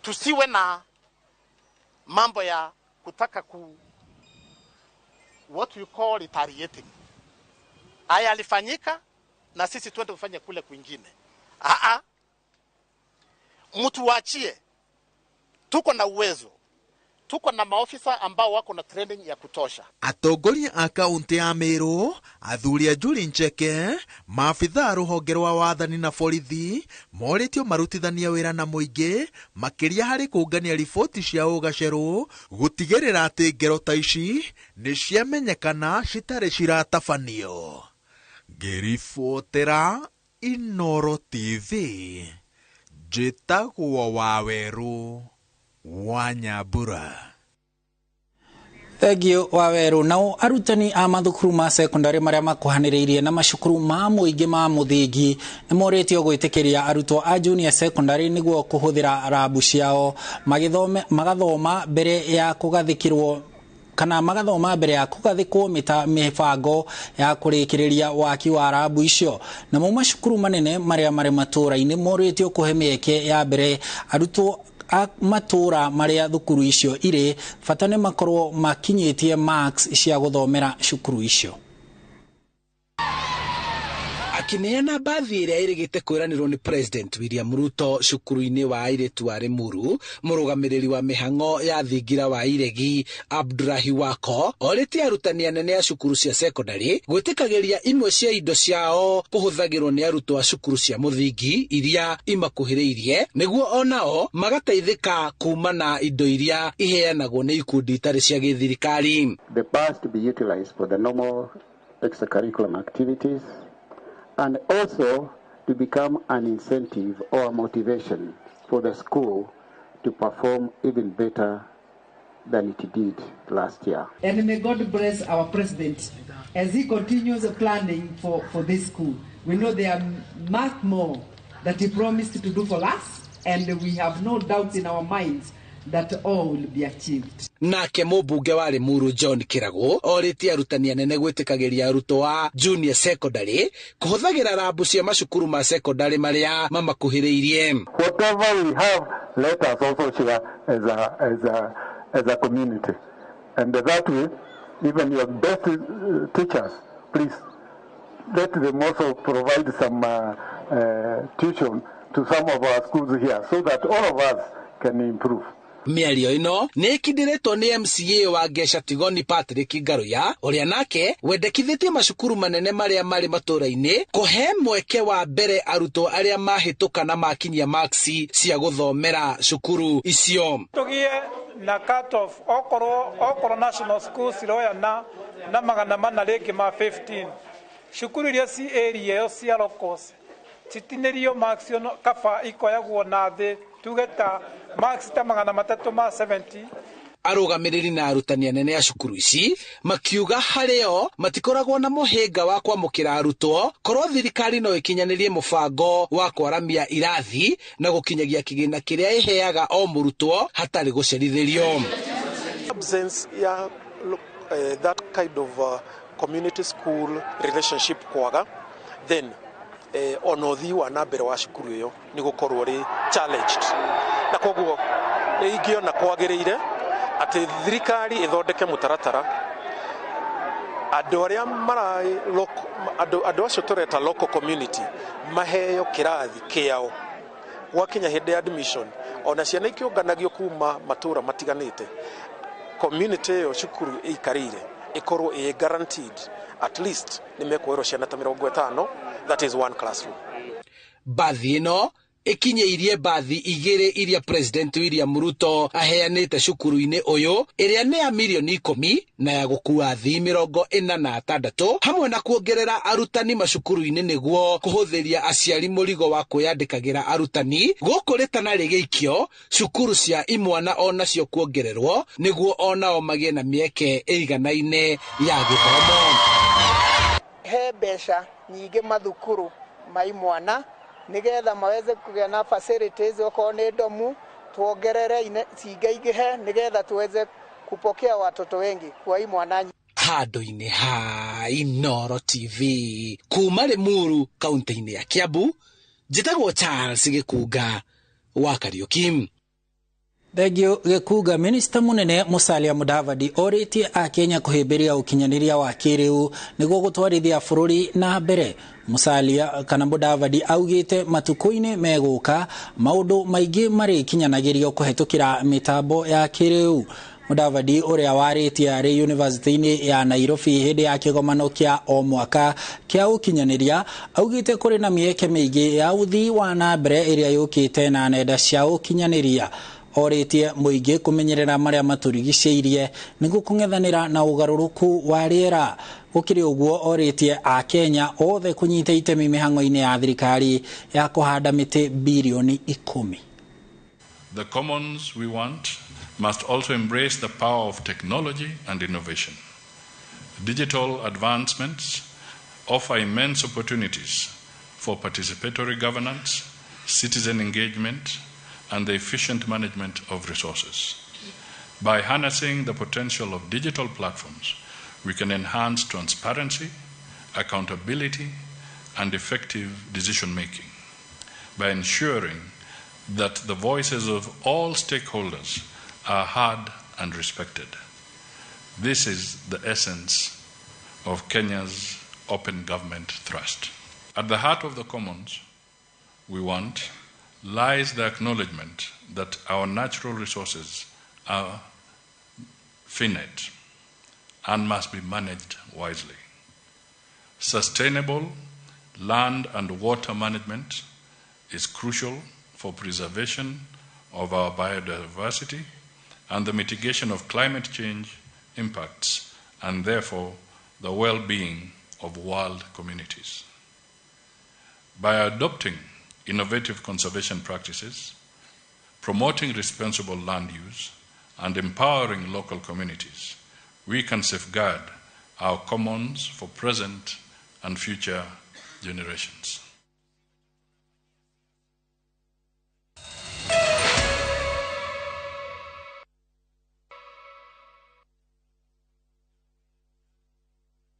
tusiwe na mambo ya kutaka what we call retaliating. Haya alifanyika na sisi tuende kufanya kule kwingine. Mtu waachie. Tuko na uwezo. Tuko na maofisa ambao wako na training ya kutosha. Atongoria a kaunti ya Meru, athuri a Njuri Ncheke, maabitha a rũhonge rwa wathani na borithi morĩtio marutithania wĩra na mũingĩ makĩria harĩ kũngania riboti cia ũgacerũ gũtigĩrĩra atĩ ngero ta ici nĩ ciamenyekana citarĩ ciratabanio. Ngĩribotera Inooro TV, njĩtagwo Waweru wa Nyambura. Thegio wa weru nao arutani a mathukuru ma secondary maria makuhaniriirie na mashukuru ma muingi ma muthingi nimoretio gwitikiria arutwo a junior secondary niguo kuhuthira rabu ciao magathoma mbere ya kugathikirwo kana magathoma mbere ya kugathikwo mibango ya kurikiriria waki wa rabu icio na mu mashukuru manene maria mari matura-ini moretio kuhe mieke ya mbere arutwo matura maria thukuru icio ire fatane makorwo makinyitie marks cia guthomera cukuru icio. Akineana bathi iria irigite kwiranirwo ni President William Ruto cukuru-ini wa airetu wa Limuru, murugamiriri wa mihango ya thingira wa iregi Abdurahi Wako oriti arutani anene a cukuru cia secondary gwitikagiria imwe cia indo ciao kuhuthagirwo ni arutwo a cukuru cia muthingi iria imakuhiriirie niguo onao magateithika kumana indo iria iheanagwo ni ikundi itari cia githirikari. The past to be utilized for the normal extracurricular activities and also to become an incentive or a motivation for the school to perform even better than it did last year. And may God bless our president as he continues planning for this school. We know there are much more that he promised to do for us, and we have no doubts in our minds that all will be achieved. Nake mubunge wa Limuru John Kirago oriti arutani anene gwitikagiria arutwo a junior secondary kuhuthagira rabu cia macukuru ma secondary maria mamakuhiriirie. Whatever we have, let us also share as a community, and that way, even your best teachers, please let them also provide some tuition to some of our schools here, so that all of us can improve. Miario ino ni ikindiretwo ni MCA wa Gesha Tigoni Patrick Ngaruya uria nake wendekithitie macukuru manene maria mari matura-ini kuhe mweke wa mbere arutwo aria mahituka na makinyia maxi cia guthomera cukuru icio. Tugie na cut off okoro national schools roya na magana mana rĩngĩ ma 15 cukuru iria ci area yo cia locals citinirio max yo kaba ikoyagwo na thĩ tugeta max ta magana matatu ma 70. Arugamiriri na arutani anene a cukuru ici makiuga hareo matikoragwo na muhinga wa kwamukira arutwo korwo thirikari no ikinyanirie mubango wa kwaramia irathi na gukinyagia kigina kiria iheaga o murutwo hatari gucerithirio. Absence ya that kind of community school relationship kwaga, then onothi wa nambere wa cukuru iyo ni gukorwo ri challenged na koguo ingiona kwagiriire ati thirikari ithondeke mutaratara andu aria andu acio tureta local community maheo kirathi kiao gwakinya hindi ya admission ona ciana ikiunganagio kuma matura matiganite community yo cukuru ikarire ikorwo guaranteed at least ni mekwirwo ciana ta 50, that is one classroom. Bathi ino ikinyeirie bathi igiri iria President William Ruto aheanite cukuru-ini uyu iria ni ya milioni 10 na ya gukua thii 46 hamwe na kuongerera arutani macukuru-ini niguo kuhuthiria aciari murigo wa kwiyandikagira arutani gukuritana rigeikio cukuru cia imwana onacio kuongererwo niguo onao magie na mieke iganaine ya githomo. He mbeca nyingi mathukuru ma imwana nigetha maweze kugea na facilities okorwo ni domu tuongerere ciingaigihe nigetha tuweze kupokea watoto wengi kwa imwana. Handu-ini ha Inooro TV kuma Limuru kaunti-ini ya Kiambu njitagwo Charles Gikuga wa Kariuki. Thegio Gikuga. Minister munene Musalia Mudavadi oriti a Kenya kuhimbiria ukinyaniria wa kiriu niguo gutwarithia bururi na mbere. Musalia kana Mudavadi augite matuko-ini meguka maundu maingi mari kinyanagirio kuhetukira mitambo ya kiriu. Mudavadi uria waritie ari university-ini ya Nairobi hindi ya kigomano kia o mwaka kia ukinyaniria augite kuri na mieke mingi ya uthii wa na mbere iria yukite na nenda cia ukinyaniria. Oritie muingi kumenyerera maria maturigiceirie niguo kung'ethanira na ugaruruku wa riera. Gukiri uguo oritie a Kenya othe kunyita itemi mihango-ini ya thirikari ya kuhanda miti bilioni 10. The commons we want must also embrace the power of technology and innovation. Digital advancements offer immense opportunities for participatory governance, citizen engagement, and the efficient management of resources. By harnessing the potential of digital platforms, we can enhance transparency, accountability, and effective decision-making by ensuring that the voices of all stakeholders are heard and respected. This is the essence of Kenya's open government thrust. At the heart of the commons we want lies the acknowledgement that our natural resources are finite and must be managed wisely. Sustainable land and water management is crucial for preservation of our biodiversity and the mitigation of climate change impacts, and therefore the well-being of world communities. By adopting innovative conservation practices, promoting responsible land use, and empowering local communities, we can safeguard our commons for present and future generations.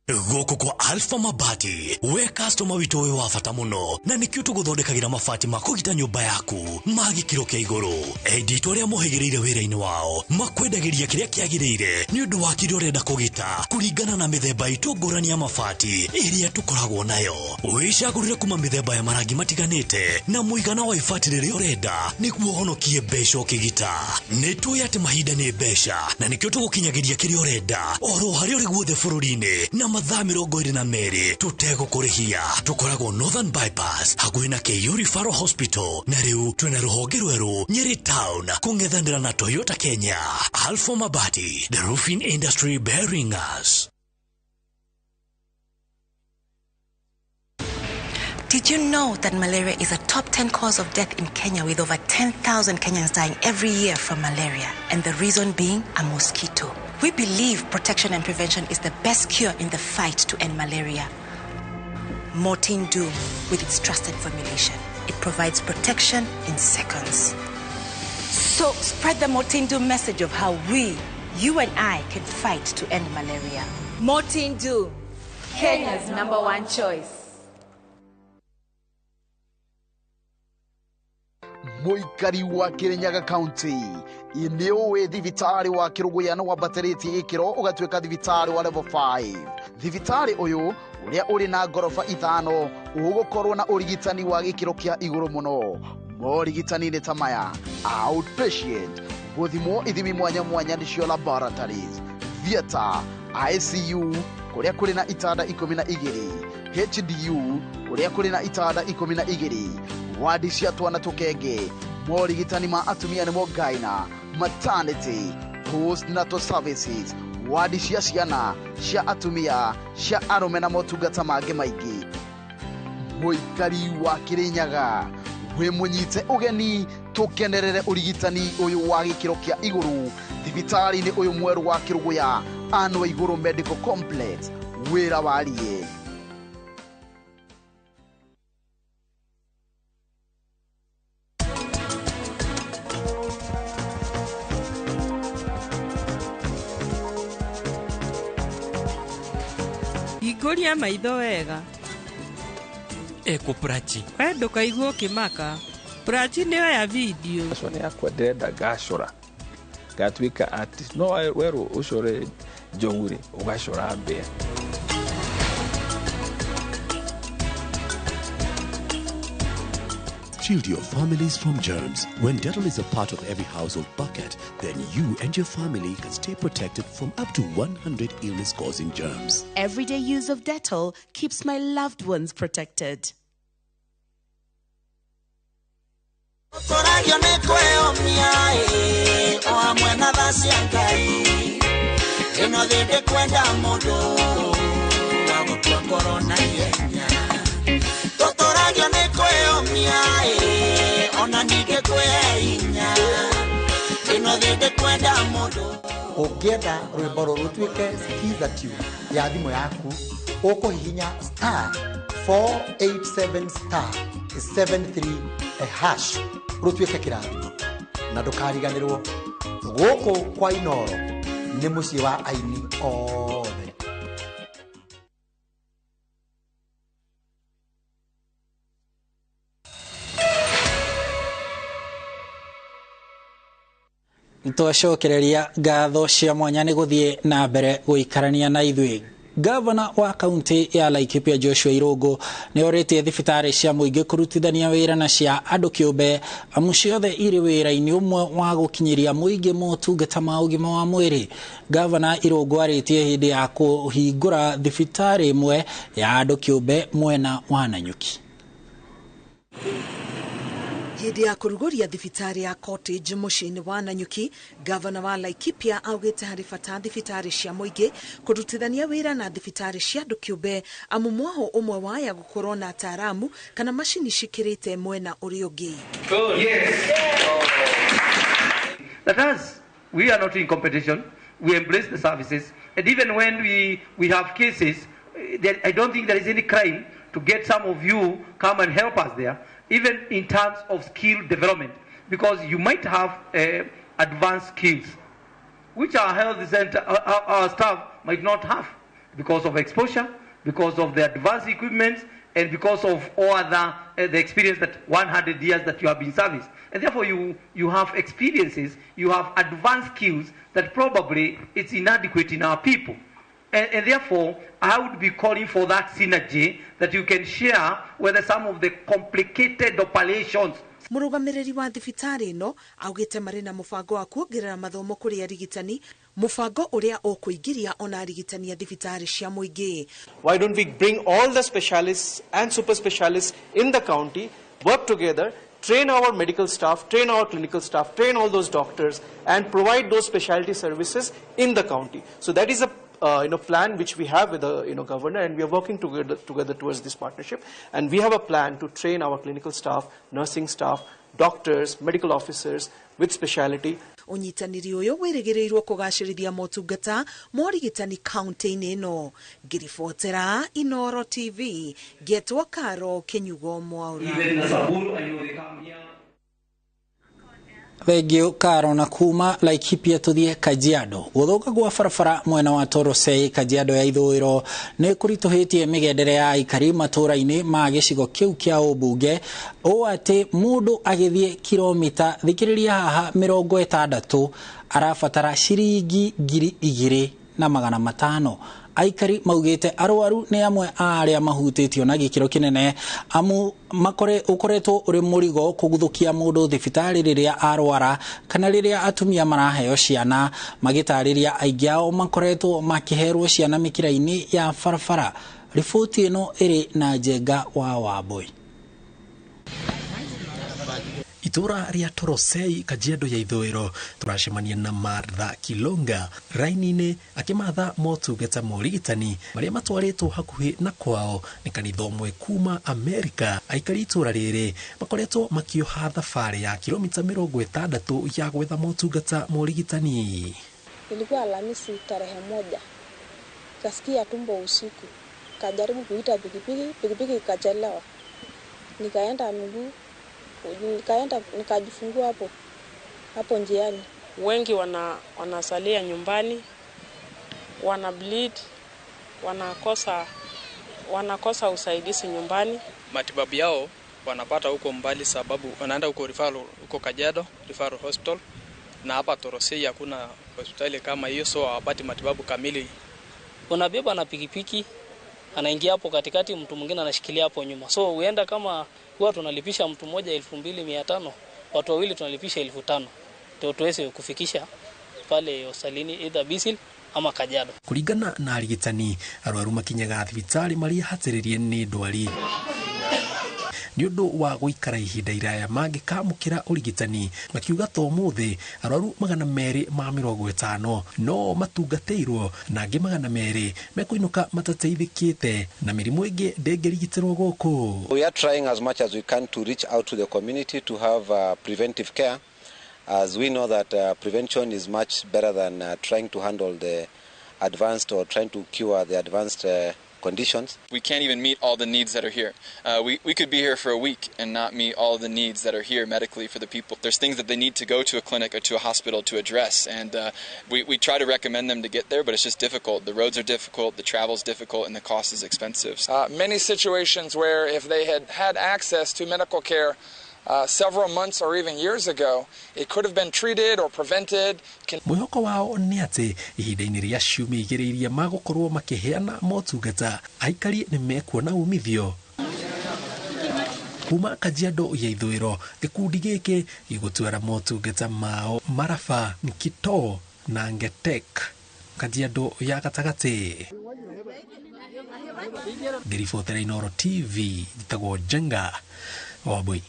Goko kwa Alpha Mabati, we customer wito we wafata muno, na nikio tuguthondekagira mabati makugita nyumba yaku, magikiro kia iguru. Edito ria mohegereire wira-ini wao, makwendagiria kiria kiagirire, ni undu wa kiria urenda kugita, kuringana na mithemba itungurani ya mabati iria tukoragwo nayo. Wicagurire kuma mithemba ya marangi matiganite, na muigana wa ibati riria urenda, niguo honokie mbeca ukigita. Nitui ati mahinda ni mbeca, na nikio tugukinyagiria kiria urenda, oro haria uri guothe bururi-ini, na mathaa 22 tutegũkũrĩhia. Tukoragwo Northern Bypass hakuhĩ na KU Referral Hospital, na rĩu twĩna rũhonge rwerũ Nyeri Town kũng'ethanĩra na Toyota Kenya. Alpha Mabati, the roofing industry bearing us. Did you know that malaria is a top 10 cause of death in Kenya, with over 10,000 Kenyans dying every year from malaria, and the reason being a mosquito? We believe protection and prevention is the best cure in the fight to end malaria. Mortein Doom, with its trusted formulation, it provides protection in seconds. So spread the Mortein Doom message of how we, you and I, can fight to end malaria. Mortein Doom, Kenya's #1 choice. Muikari wa Kirinyaga County ni uwe thibitari wa Kiruguya no wabatarĩtie ikiro ugatweka thibitari wa level 5. Thibitari uyu uria uri na gorofa 5 ugukorwo na urigitani wa gikiro kia iguru muno. Morigitani ni tamaya outpatient, guthimwo ithimi mwanya mwanya nicio laboratories, theater, ICU kuria kuri na itanda 12, HDU kuria kuri na itanda 12, wadi cia twana tukenge, morigitani ma atumia nimo gaina, maternity, postnatal services, wadi cia ciana, cia atumia, cia arume na motungata mangĩ maingĩ. Muikari wa Kirinyaga, we munyite ugeni tukenerere urigitani uyu wa gikiro kia iguru thibitari ni uyu mweru wa Kiruguya Anwa Iguru Medical Complex wira warie. Iguria maitho wega. Eko Prachi. Wendo kaiguo kimaka. Prachi ni ya video. So ni akwa ndenda gacora. Gatwika artist. No weru ucore jonguri ugacora mbea. Shield your families from germs. When Dettol is a part of every household bucket, then you and your family can stay protected from up to 100 illness-causing germs. Everyday use of Dettol keeps my loved ones protected. Totoragio ne kweo miae ona nige kwe inya Ũngĩenda rwĩmbo rũtuĩke skiza tune ya thimũ yaku ũkũhihinya *487*73# rũtuĩke kĩrathimo na ndũkariganĩrwo gũkũ kwa Inoro nĩ mũciĩ wa aini othe. Twacokereria ngatho cia mwanya nĩ gũthiĩ na mbere gũikarania na ithuĩ. Gavana wa kaunti ya Laikipia Joshua Irungu nĩ orĩtie thibitarĩ cia mũingĩ kũrutithania wĩra na cia andũ kĩũmbe amu ciothe irĩ wĩra-inĩ ũmwe wa gũkinyĩria mũingĩ motungata ma ũgima wa mwĩrĩ. Gavana Irungu arĩtie hĩndĩ ya kũhingũra thibitarĩ ĩmwe ya andũ kĩũmbe mwena wa Nanyuki. Hĩndĩ ya kũrugũria thibitarĩ ya Cottage mũciĩ-inĩ wa Nanyuki, gavana wa Laikipia augĩte harĩ bata thibitarĩ cia mũingĩ kũrutithania wĩra na thibitarĩ cia andũ kĩũmbe amu mwaho ũmwe waya gũkorwo na ataaramu kana macini cikĩrĩte mwena ũrĩa ũngĩ. Oh, yes. That is, we are not in competition. We embrace the services. And even when we have cases, I don't think there is any crime to get some of you come and help us there. Even in terms of skill development, because you might have advanced skills, which our health center, our staff might not have, because of exposure, because of the advanced equipment, and because of all other the experience that 100 years that you have been service. And therefore you have experiences, you have advanced skills that probably it's inadequate in our people. And therefore, I would be calling for that synergy that you can share whether some of the complicated operations. Mũrũgamĩrĩri wa thibitarĩ ĩno augĩte marĩ na mũbango wa kuongerera mathomo kũrĩ arigitani, mũbango ũrĩa ũkũingĩria ona arigitani a thibitarĩ cia mũingĩ. Why don't we bring all the specialists and super specialists in the county, work together, train our medical staff, train our clinical staff, train all those doctors, and provide those specialty services in the county. So that is a plan which we have with the governor, and we are working together towards this partnership. And we have a plan to train our clinical staff, nursing staff, doctors, medical officers with speciality. Ũnyitanĩri ũyũ wĩrĩgĩrĩirwo kũgacĩrithia motungata morigitani kaunti-inĩ ĩno. Ngiribotera Inoro TV, Getwo Karo Kenyugo Mwaura. Thegio Karo na kuma Laikipia tuthie Kajiado. Gũthũka gwa barabara mwena wa Torosei Kajiado ya ithũĩro nĩ kũritũhĩtie mĩgendere ya aikari matũũra-inĩ ma gĩcigo kĩu kĩa ũmbunge ũũ atĩ mũndũ agĩthiĩ kilomita thikĩrĩria haha 60 arabatara ciringi 2,500. Aikari maugĩte arwaru nĩ amwe arĩa mahutĩtio na gĩkĩro kĩnene amu ũkoretwo ũrĩ mũrigo kũguthũkia mũndũ thibitarĩ rĩrĩa arwara kana rĩrĩa atumia maraheo ciana, magĩtarĩria aingĩ ao makoretwo makĩherwo ciana mĩkĩra-inĩ ya barabara. Riboti ĩno ĩrĩ na Njenga wa Wambui. Itura ria Torosei Kajiado ya ithũĩro turacemania na Martha Kilonga raini-inĩ akĩmatha motungata morigitani marĩa matwarĩtwo hakuhĩ na kwao nĩ kanitha ũmwe kuma Amerika. Aikari itura rĩrĩ makoretwo makĩoha thabarĩ ya kilomita 60 ya gwetha motungata morigitani. Ilikuwa Alhamisi tarehe 1, kasikia tumbo usiku, kajaribu kuita pikipiki ikachelewa, nikaenda miguu, nikajifungua hapo njiani. Wengi wanasalia nyumbani, wana bleed, wanakosa usaidizi nyumbani. Matibabu yao wanapata huko mbali sababu wanaenda huko huko Kajiado Referral Hospital, na hapa Torosei hakuna hospitali kama hiyo, so hawapati matibabu kamili. Unabeba na pikipiki, anaingia hapo katikati, mtu mwingine anashikilia hapo nyuma. So uenda kama huwa tunalipisha mtu mmoja 2,500, watu wawili tunalipisha 5,000. Ndio tuweze kufikisha pale hospitalini either Bisil ama Kajiado. Kuringana na arigitani, arwaru makinyaga thibitarĩ marĩa hatĩrĩrie nĩ ndwari. Nĩ ũndũ wa gũikara ihinda iraya mangĩkamũkĩra ũrigitani, makiuga to mũthĩ arwaru 250 no matungatĩirwo na angĩ 200 mekũinũka matateithĩkĩte na mĩrimũ ĩngĩ ndĩngĩrigitĩrwo gũkũ. We are trying as much as we can to reach out to the community to have preventive care as we know that prevention is much better than trying to handle the advanced or trying to cure the advanced conditions. We can't even meet all the needs that are here. We could be here for a week and not meet all the needs that are here medically for the people. There's things that they need to go to a clinic or to a hospital to address, and we try to recommend them to get there, but it's just difficult. The roads are difficult, the travel's difficult, and the cost is expensive. Many situations where if they had had access to medical care several months or even years ago, it could have been treated or prevented. Mwihoko wao nĩ atĩ ihinda-inĩ rĩa ciumia igĩrĩ iria magũkorwo makĩheana motungata, aikari nĩ mekuona umithio. Kuma Kajiado ya Ithũĩro, gĩkundi gĩkĩ gĩgũtwara motungata mao Maraba, Kitoo na Ngetek, Kajiado ya gatagatĩ. Ngĩribotera Inooro TV, njĩtagwo Jenga Wambui.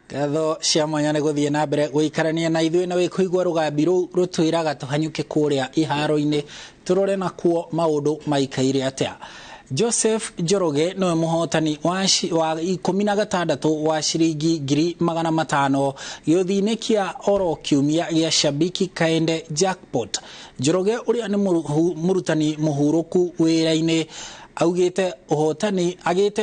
Gatho cia mwanya nĩ gũthiĩ na mbere gũikarania na ithuĩ na wĩkũigua rũgambi rũu rũtwĩraga tũhanyũke kũrĩa iharo-inĩ tũrore nakuo maũndũ maikaire atĩa. Joseph Njoroge nĩwe mũhotani wa 16 wa ciringi 500,000 gĩũthi-inĩ kĩa oro kiumia gĩa Shabiki Kaende Jackpot. Njoroge ũrĩa nĩ mũrutani mũhurũku wĩra-inĩ agĩte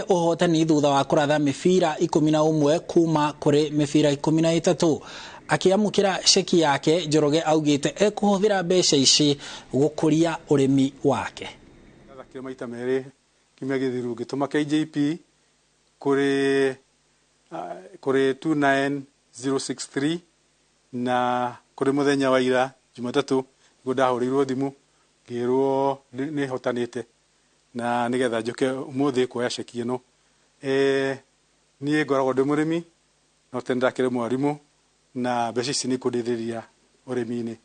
ũhotani thutha wa kũratha mĩbira 11 kuma kũrĩ mĩbira 13. Akiamũkĩra ceki yake, Njoroge augĩte ekũhũthĩra mbeca ici gũkũria ũrĩmi wake. Thakire maita merĩ kimia gĩthiru gĩtũma KJP kũrĩ 29063 na kũrĩ mũthenya wa ira Jumatatũ nĩguo ndahũrĩirwo thimũ ngĩrwo nĩ hotanĩte na nigetha njoke umuthi kuoya ceki ĩno. Niĩ ngoragwo ndĩ mũrĩmi no tene ndakĩrĩ mwarimũ na mbeca ici nĩ kũndeithĩrĩria ũrĩmi-inĩ.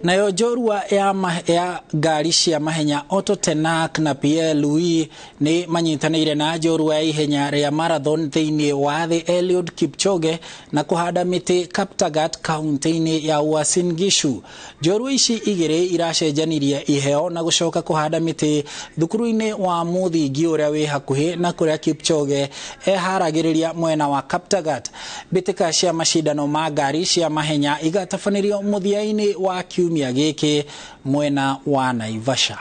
Nayo njorua ya ngari cia mahenya Otto Tenak na Pierre Louis nĩ manyitanĩire na njorua ya ihenya rĩa marathon thĩinĩ wa thĩ Eliud Kipchoge na kũhanda mĩtĩ Kaptagat kaunti-inĩ ya Uasin Gishu. Njorua ici igĩrĩ iracenjanirie iheo na gũcoka kũhanda mĩtĩ thukuru-inĩ wa mũthingi ũrĩa wĩ hakuhĩ na kũrĩa Kipchoge eharagĩrĩria mwena wa Kaptagat. Mbĩtĩka cia macindano ma ngari cia mahenya igatabanĩrio mũthia-inĩ wa kiumia gĩkĩ mwena wa Naivasha.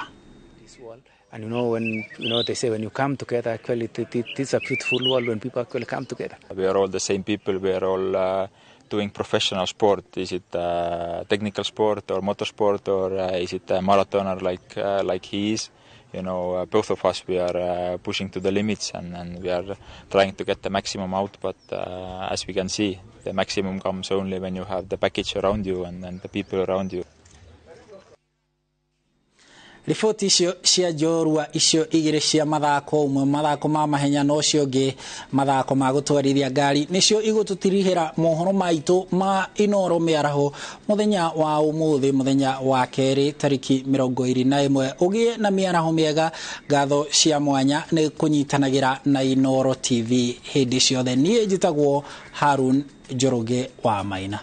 And when they say when you come together, actually it's a beautiful world when people actually come together. We are all the same people. We are all doing professional sport. Is it technical sport or motorsport or is it a marathoner like he is? Both of us, we are pushing to the limits and we are trying to get the maximum out. But as we can see, the maximum comes only when you have the package around you and the people around you. Riboti icio cia njorua icio igĩrĩ cia mathako, ũmwe mathako ma mahenya na ũcio ũngĩ mathako ma gũtwarithia ngari nĩcio igũtũtirihĩra mohoro maitũ ma Inooro mĩaraho mũthenya wa ũmũthĩ, mũthenya wa kerĩ tariki 21. Ũgĩe na mĩaraho mĩega. Ngatho cia mwanya nĩ kũnyitanagĩra na Inooro TV hĩndĩ ciothe. Niĩ njĩtagwo Harun Njoroge wa Maina.